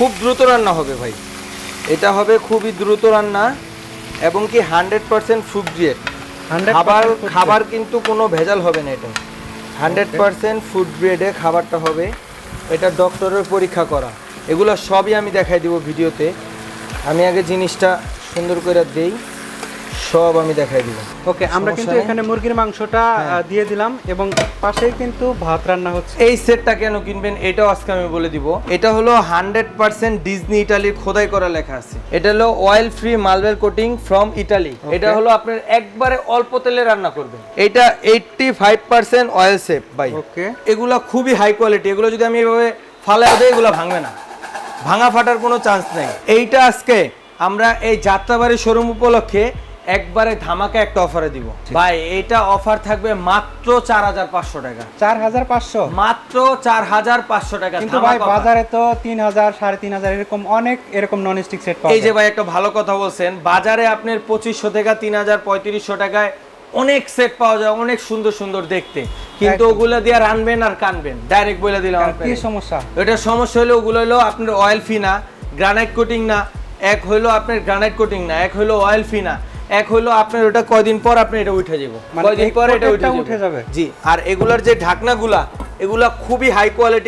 খুব দ্রুত রান্না হবে ভাই, এটা হবে খুবই দ্রুত রান্না এবং কি 100% ফুড গ্রেড খাবার কিন্তু কোনো ভেজাল হবে না। এটা 100% ফুড গ্রেডে খাবারটা হবে, এটা ডক্টরের পরীক্ষা করা। এগুলো সবই আমি দেখাই দিব ভিডিওতে। আমি আগে জিনিসটা সুন্দর করে দেই, সব আমি দেখাই দিব। ওকে, আমরা কিন্তু এখানে মুরগির মাংসটা দিয়ে দিলাম এবং পাশেই কিন্তু ভাত রান্না হচ্ছে। এই সেটটা কেন কিনবেন এটাও আজকে আমি বলে দিব। এটা হলো 100% ডিজনি ইটালির খোদাই করা লেখা আছে। এটা হলো oil free marble coating from Italy. এটা হলো আপনার একবারে অল্প তেলে রান্না করবেন। এটা 85% অয়েল সেভ ভাই। ওকে, এগুলা খুবই হাই কোয়ালিটি। এগুলো যদি আমি এভাবে ফালাই দেই এগুলো ভাঙবে না, ভাঙা ফাটার কোনো চান্স নেই। এইটা আজকে আমরা এই যাত্রাবাড়ি শোরুম উপলক্ষে একবারে ধামাকা একটা অফারে দিব ভাই। এটা অফার থাকবে মাত্র 4500 টাকা। 4500 মাত্র 4500 টাকা। কিন্তু ভাই বাজারে তো 3000 3500 এরকম অনেক এরকম নন স্টিক সেট পাওয়া যায়। এই যে ভাই একটা ভালো কথা বলছেন, বাজারে আপনার 2500 থেকে 3000 3500 টাকায় অনেক সেট পাওয়া যায়, অনেক সুন্দর সুন্দর দেখতে, কিন্তু ওগুলা দিয়ে রানবেন আর কানবেন। ডাইরেক্ট বলে দিলাম কি সমস্যা, এটা সমস্যা হলো ওগুলো হলো আপনার অয়েল ফি না, গ্রানাইট কোটিং না। এক হলো আপনার গ্রানাইট কোটিং না, এক হলো অয়েল ফি না, এক হলো আপনার ওটা কয়দিন পর আপনি এটা উঠে যাবে, কয়দিন পর এটা উঠে যাবে। জি, আর এগুলার যে ঢাকনাগুলা এগুলা খুবই হাই কোয়ালিটি।